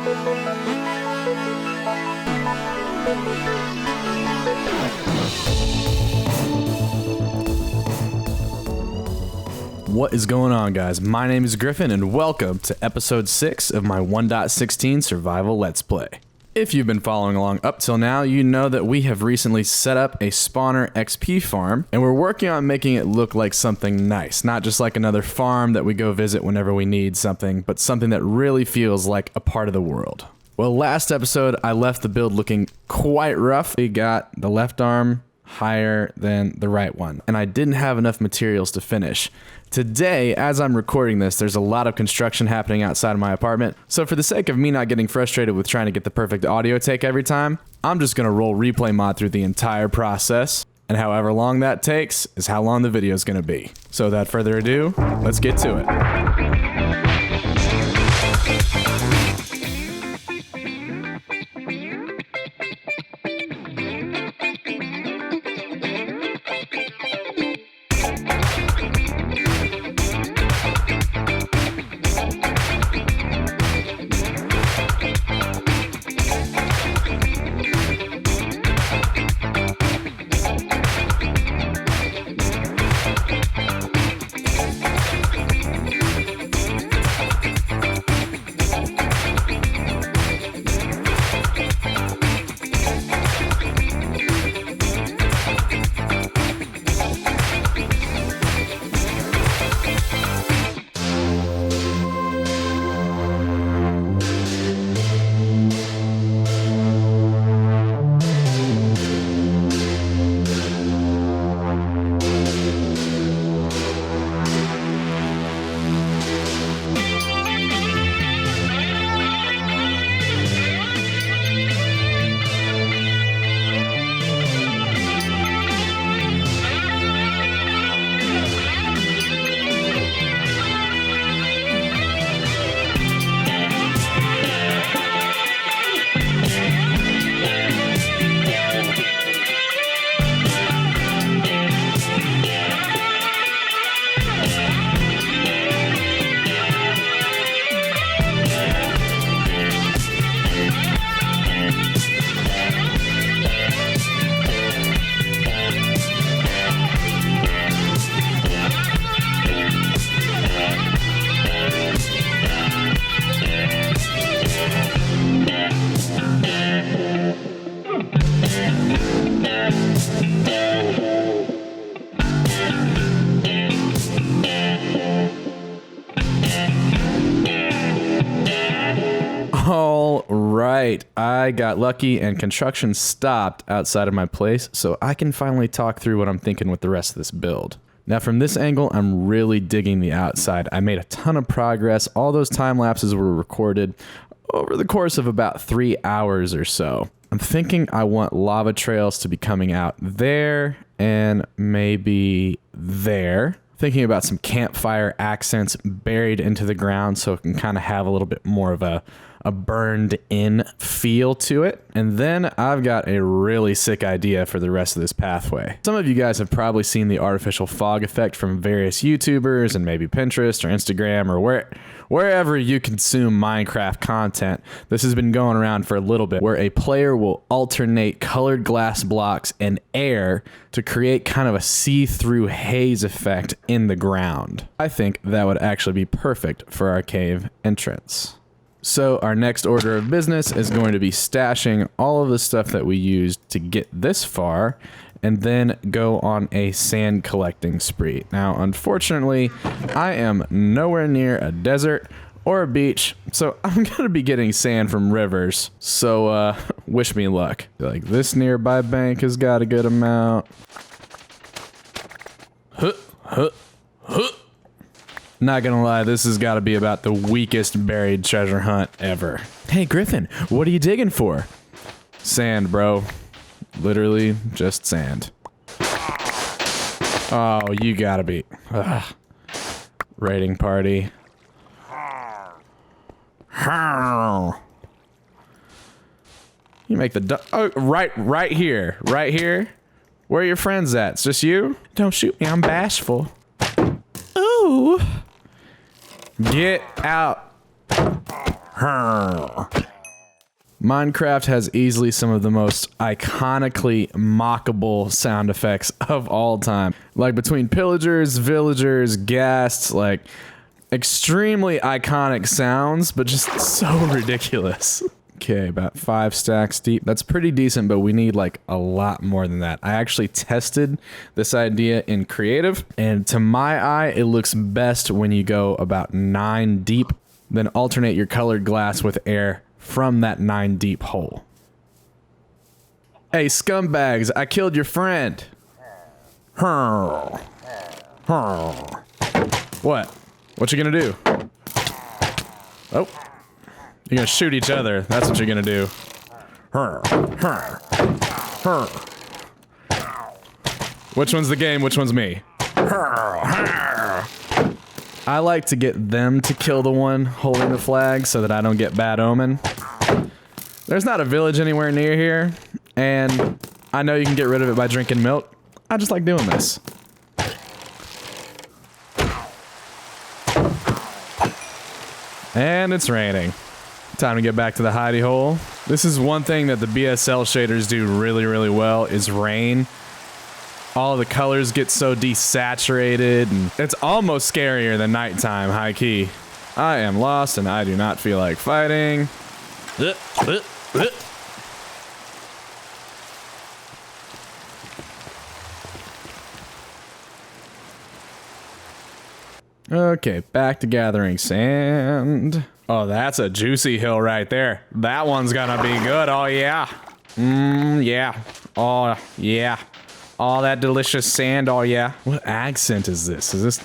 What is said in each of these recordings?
What is going on, guys? My name is Griffin, and welcome to episode 6 of my 1.16 survival let's play. If you've been following along up till now, you know that we have recently set up a spawner XP farm, and we're working on making it look like something nice, not just like another farm that we go visit whenever we need something, but something that really feels like a part of the world. Well, last episode, I left the build looking quite rough. We got the left arm higher than the right one, and I didn't have enough materials to finish. Today, as I'm recording this, there's a lot of construction happening outside of my apartment, so for the sake of me not getting frustrated with trying to get the perfect audio take every time, I'm just gonna roll replay mod through the entire process, and however long that takes is how long the video is gonna be. So without further ado, let's get to it. All right, I got lucky and construction stopped outside of my place, so I can finally talk through what I'm thinking with the rest of this build. Now from this angle, I'm really digging the outside. I made a ton of progress. All those time lapses were recorded over the course of about 3 hours or so. I'm thinking I want lava trails to be coming out there and maybe there. Thinking about some campfire accents buried into the ground so it can kind of have a little bit more of a burned in feel to it. And then I've got a really sick idea for the rest of this pathway. Some of you guys have probably seen the artificial fog effect from various YouTubers and maybe Pinterest or Instagram or wherever you consume Minecraft content. This has been going around for a little bit, where a player will alternate colored glass blocks and air to create kind of a see-through haze effect in the ground. I think that would actually be perfect for our cave entrance. So our next order of business is going to be stashing all of the stuff that we used to get this far and then go on a sand collecting spree. Now, unfortunately, I am nowhere near a desert or a beach, so I'm gonna be getting sand from rivers. So wish me luck. Like, this nearby bank has got a good amount. Not gonna lie, this has got to be about the weakest buried treasure hunt ever. Hey Griffin, what are you digging for? Sand, bro. Literally just sand. Oh, you gotta be. Ugh. Raiding party. You make the oh, right here. Where are your friends at? It's just you? Don't shoot me, I'm bashful. Ooh. Get out. Minecraft has easily some of the most iconically mockable sound effects of all time. Like between pillagers, villagers, ghasts, like extremely iconic sounds, but just so ridiculous. Okay, about 5 stacks deep. That's pretty decent, but we need like a lot more than that. I actually tested this idea in creative, and to my eye, it looks best when you go about 9 deep, then alternate your colored glass with air from that 9 deep hole. Hey, scumbags, I killed your friend. What? What you gonna do? Oh. You're gonna shoot each other. That's what you're gonna do. Which one's the game? Which one's me? I like to get them to kill the one holding the flag so that I don't get bad omen. There's not a village anywhere near here, and I know you can get rid of it by drinking milk. I just like doing this. And it's raining. Time to get back to the hidey hole. This is one thing that the BSL shaders do really, really well is rain. All the colors get so desaturated, and it's almost scarier than nighttime, high key. I am lost and I do not feel like fighting. Okay, back to gathering sand. Oh, that's a juicy hill right there. That one's gonna be good, oh yeah. Yeah. Oh, yeah. All that delicious sand, oh yeah. What accent is this? Is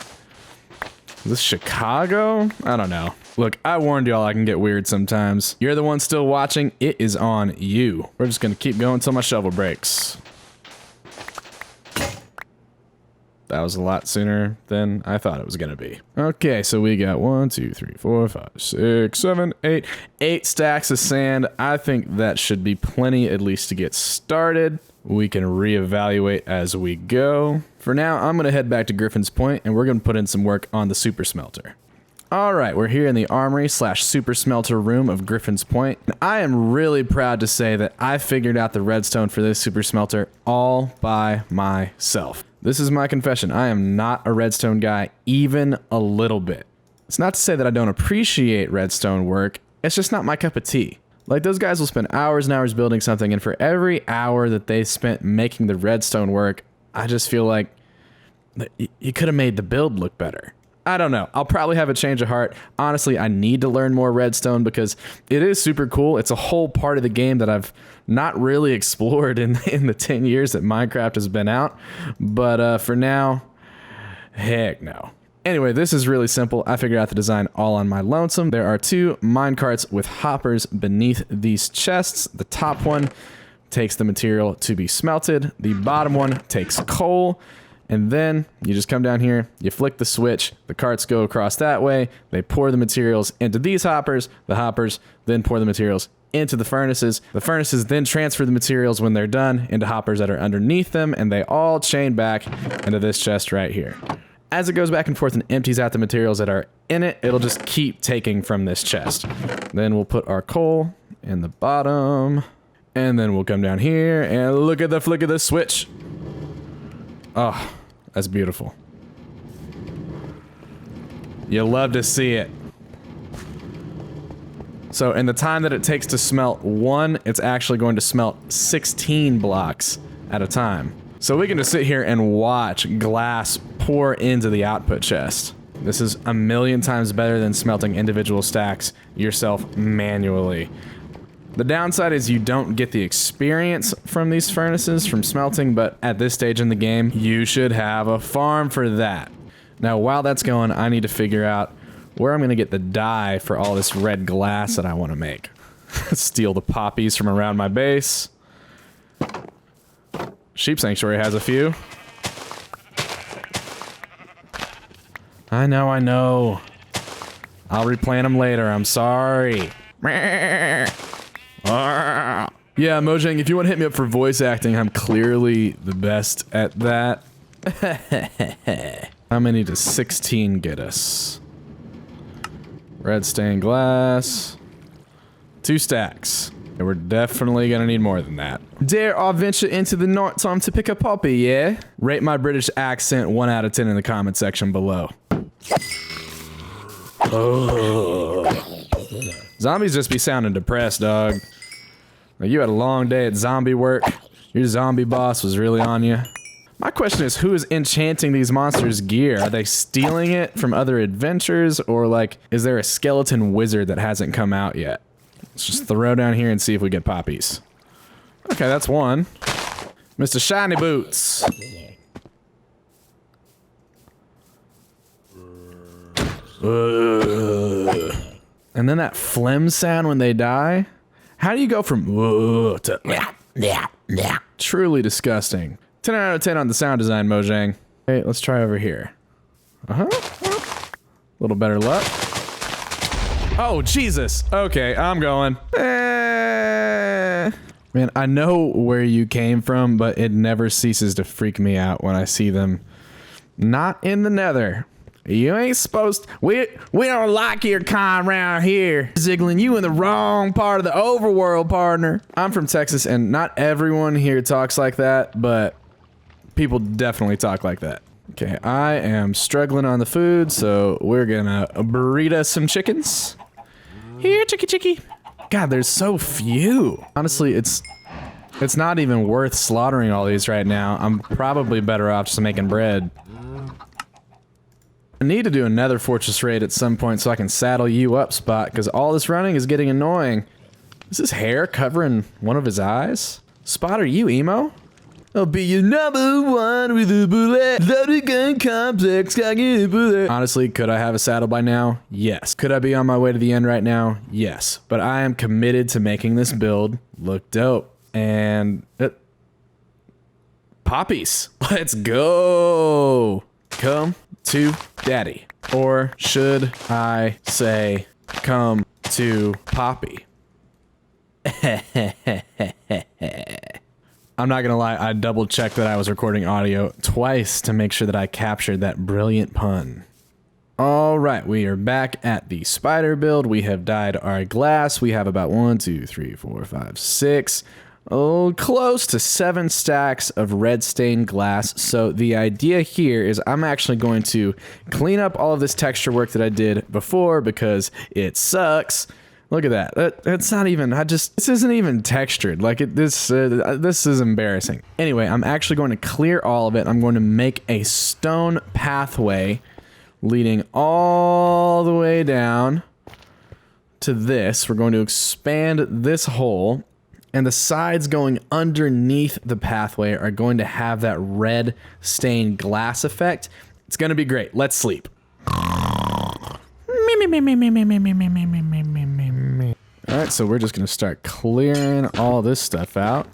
this Chicago? I don't know. Look, I warned y'all I can get weird sometimes. You're the one still watching, it is on you. We're just gonna keep going until my shovel breaks. That was a lot sooner than I thought it was gonna be. Okay, so we got 1, 2, 3, 4, 5, 6, 7, 8. 8 stacks of sand. I think that should be plenty at least to get started. We can reevaluate as we go. For now, I'm gonna head back to Griffin's Point and we're gonna put in some work on the super smelter. All right, we're here in the armory / super smelter room of Griffin's Point. I am really proud to say that I figured out the redstone for this super smelter all by myself. This is my confession. I am not a redstone guy, even a little bit. It's not to say that I don't appreciate redstone work. It's just not my cup of tea. Like, those guys will spend hours and hours building something, and for every hour that they spent making the redstone work, I just feel like you could have made the build look better. I don't know. I'll probably have a change of heart. Honestly, I need to learn more redstone because it is super cool. It's a whole part of the game that I've not really explored in the 10 years that Minecraft has been out. But for now, heck no. Anyway, this is really simple. I figured out the design all on my lonesome. There are 2 minecarts with hoppers beneath these chests. The top one takes the material to be smelted. The bottom one takes coal. And then you just come down here, you flick the switch, the carts go across that way, they pour the materials into these hoppers, the hoppers then pour the materials into the furnaces then transfer the materials when they're done into hoppers that are underneath them, and they all chain back into this chest right here. As it goes back and forth and empties out the materials that are in it, it'll just keep taking from this chest. Then we'll put our coal in the bottom, and then we'll come down here and look at the flick of the switch. Oh, that's beautiful. You love to see it. So in the time that it takes to smelt 1, it's actually going to smelt 16 blocks at a time. So we can just sit here and watch glass pour into the output chest. This is a million times better than smelting individual stacks yourself manually. The downside is you don't get the experience from these furnaces from smelting, but at this stage in the game, you should have a farm for that. Now, while that's going, I need to figure out where I'm gonna get the dye for all this red glass that I wanna make. Steal the poppies from around my base. Sheep Sanctuary has a few. I know. I'll replant them later, I'm sorry. Yeah, Mojang, if you want to hit me up for voice acting, I'm clearly the best at that. How many does 16 get us? Red stained glass. 2 stacks. And we're definitely gonna need more than that. Dare I venture into the night time to pick a puppy, yeah? Rate my British accent 1 out of 10 in the comment section below. Oh. Zombies just be sounding depressed, dog. Like you had a long day at zombie work. Your zombie boss was really on you. My question is, who is enchanting these monsters' gear? Are they stealing it from other adventures? Or like, is there a skeleton wizard that hasn't come out yet? Let's just throw down here and see if we get poppies. Okay, that's one. Mr. Shiny Boots. And then that phlegm sound when they die. How do you go from to truly disgusting? 10 out of 10 on the sound design, Mojang. Okay, let's try over here. A little better luck. Oh, Jesus. Okay, I'm going. Man, I know where you came from, but it never ceases to freak me out when I see them not in the Nether. You ain't supposed to, we don't like your kind around here. Ziggling, you in the wrong part of the overworld, partner. I'm from Texas, and not everyone here talks like that, but people definitely talk like that. Okay, I am struggling on the food, so we're gonna burrito us some chickens. Here, chicky. God, there's so few. Honestly, it's not even worth slaughtering all these right now. I'm probably better off just making bread. I need to do a Nether Fortress raid at some point so I can saddle you up, Spot, because all this running is getting annoying. Is his hair covering one of his eyes? Spot, are you emo? I'll be your #1 with a bullet. Loaded gun complex, cocky bullet. Honestly, could I have a saddle by now? Yes. Could I be on my way to the end right now? Yes. But I am committed to making this build look dope. And... poppies. Let's go. Come to daddy. Or should I say, come to Poppy? I'm not gonna lie, I double checked that I was recording audio twice to make sure that I captured that brilliant pun. Alright, we are back at the spider build. We have dyed our glass. We have about 1, 2, 3, 4, 5, 6, close to 7 stacks of red stained glass. So the idea here is I'm actually going to clean up all of this texture work that I did before because it sucks. Look at that. That's not even, this isn't even textured. Like, this is embarrassing. Anyway, I'm actually going to clear all of it. I'm going to make a stone pathway leading all the way down to this. We're going to expand this hole, and the sides going underneath the pathway are going to have that red stained glass effect. It's going to be great. Let's sleep. Alright, so we're just gonna start clearing all this stuff out.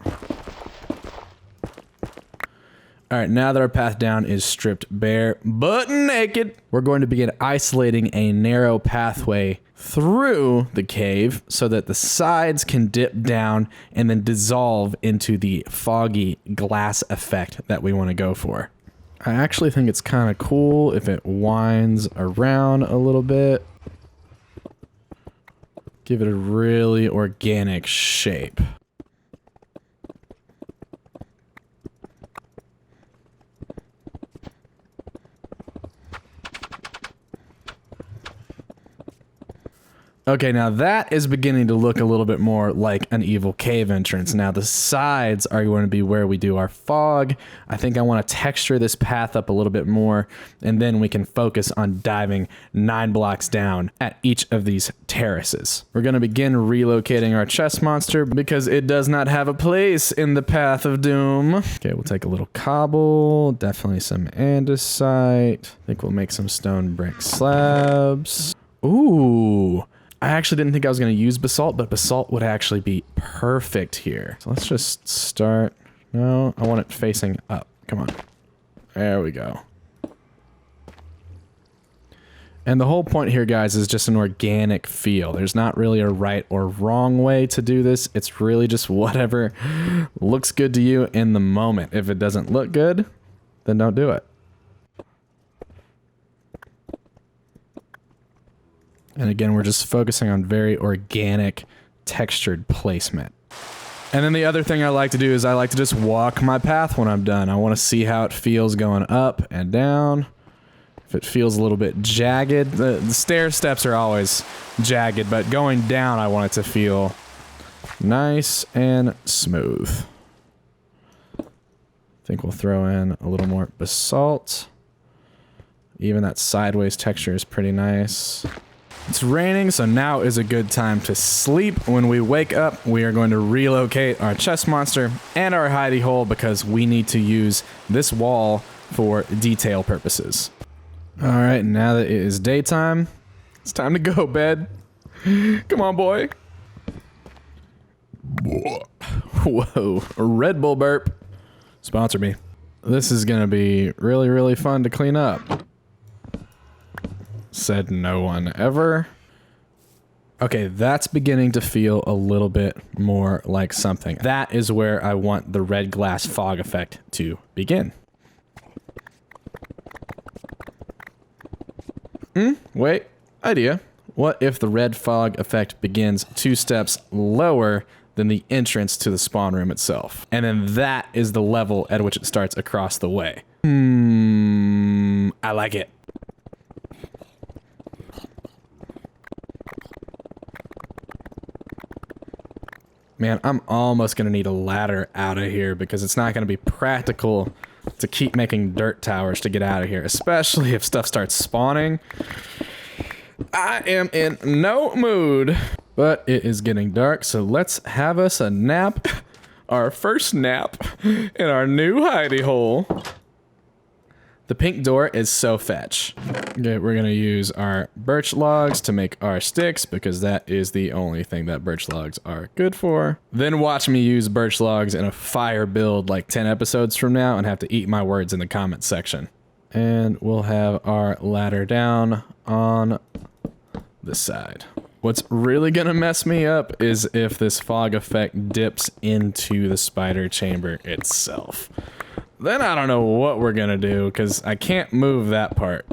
Alright, now that our path down is stripped bare, but naked, we're going to begin isolating a narrow pathway through the cave so that the sides can dip down and then dissolve into the foggy glass effect that we want to go for. I actually think it's kind of cool if it winds around a little bit. Give it a really organic shape. Okay, now that is beginning to look a little bit more like an evil cave entrance. Now the sides are going to be where we do our fog. I think I want to texture this path up a little bit more, and then we can focus on diving 9 blocks down at each of these terraces. We're going to begin relocating our chest monster because it does not have a place in the path of doom. Okay, we'll take a little cobble, definitely some andesite. I think we'll make some stone brick slabs. Ooh. I actually didn't think I was going to use basalt, but basalt would actually be perfect here. So let's just start. No, I want it facing up. Come on. There we go. And the whole point here, guys, is just an organic feel. There's not really a right or wrong way to do this. It's really just whatever looks good to you in the moment. If it doesn't look good, then don't do it. And again, we're just focusing on very organic textured placement. And then the other thing I like to do is I like to just walk my path when I'm done. I want to see how it feels going up and down. If it feels a little bit jagged, the stair steps are always jagged, but going down I want it to feel nice and smooth. I think we'll throw in a little more basalt. Even that sideways texture is pretty nice. It's raining, so now is a good time to sleep. When we wake up, we are going to relocate our chest monster and our hidey hole because we need to use this wall for detail purposes. All right, now that it is daytime, it's time to go, bed. Come on, boy. Whoa, a Red Bull burp. Sponsor me. This is gonna be really, really fun to clean up. Said no one ever. Okay, that's beginning to feel a little bit more like something. That is where I want the red glass fog effect to begin. Wait, idea. What if the red fog effect begins 2 steps lower than the entrance to the spawn room itself? And then that is the level at which it starts across the way. I like it. Man, I'm almost gonna need a ladder out of here because it's not gonna be practical to keep making dirt towers to get out of here, especially if stuff starts spawning. I am in no mood, but it is getting dark, so let's have us a nap. Our first nap in our new hidey hole. The pink door is so fetch. Okay, we're gonna use our birch logs to make our sticks because that is the only thing that birch logs are good for. Then watch me use birch logs in a fire build like 10 episodes from now and have to eat my words in the comments section. And we'll have our ladder down on this side. What's really gonna mess me up is if this fog effect dips into the spider chamber itself. Then I don't know what we're gonna do, because I can't move that part.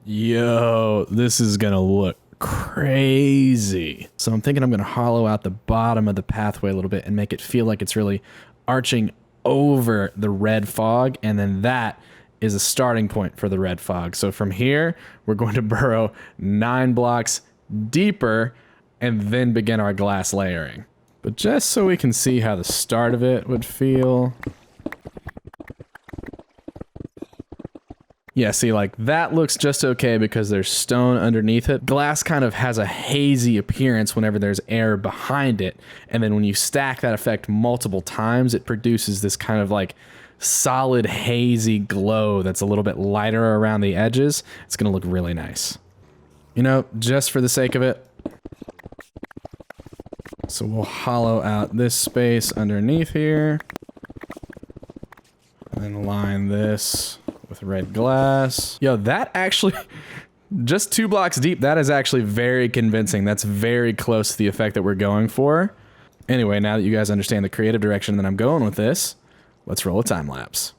Yo, this is gonna look crazy. So I'm thinking I'm gonna hollow out the bottom of the pathway a little bit and make it feel like it's really arching over the red fog, and then that is a starting point for the red fog. So from here, we're going to burrow 9 blocks deeper and then begin our glass layering. But just so we can see how the start of it would feel. Yeah, see, like, that looks just okay because there's stone underneath it. Glass kind of has a hazy appearance whenever there's air behind it. And then when you stack that effect multiple times, it produces this kind of like solid hazy glow that's a little bit lighter around the edges. It's gonna look really nice. You know, just for the sake of it. So we'll hollow out this space underneath here. And then line this with red glass. Yo, that actually, just 2 blocks deep, that is actually very convincing. That's very close to the effect that we're going for. Anyway, now that you guys understand the creative direction that I'm going with this, let's roll a time lapse.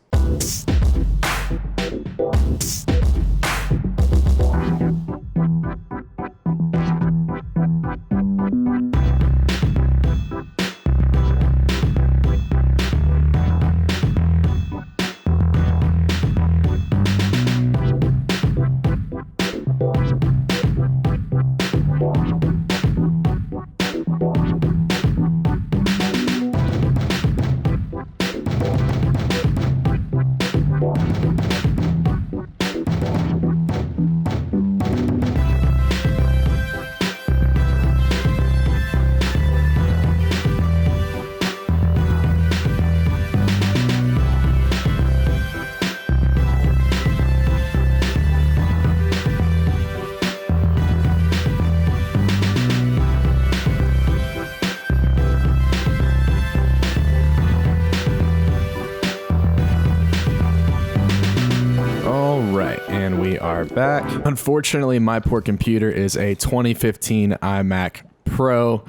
And we are back. Unfortunately, my poor computer is a 2015 iMac Pro,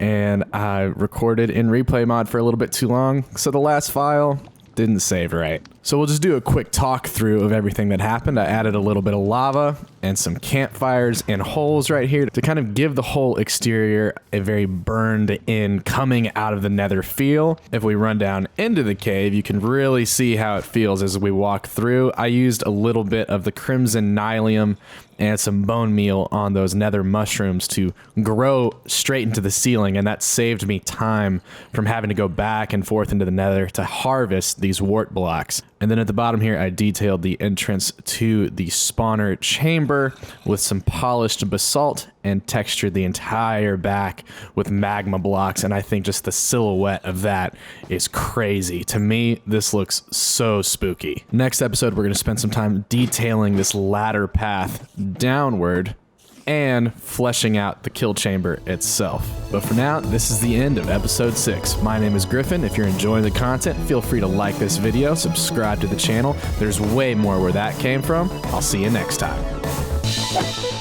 and I recorded in replay mod for a little bit too long. So the last file didn't save right. So we'll just do a quick talk through of everything that happened. I added a little bit of lava and some campfires and holes right here to kind of give the whole exterior a very burned in, coming out of the nether feel. If we run down into the cave, you can really see how it feels as we walk through. I used a little bit of the crimson nylium and some bone meal on those nether mushrooms to grow straight into the ceiling, and that saved me time from having to go back and forth into the nether to harvest these wart blocks. And then at the bottom here, I detailed the entrance to the spawner chamber with some polished basalt and textured the entire back with magma blocks. And I think just the silhouette of that is crazy. To me, this looks so spooky. Next episode, we're going to spend some time detailing this ladder path downward and fleshing out the kill chamber itself. But for now, this is the end of episode 6. My name is Griffin. If you're enjoying the content, feel free to like this video, subscribe to the channel. There's way more where that came from. I'll see you next time.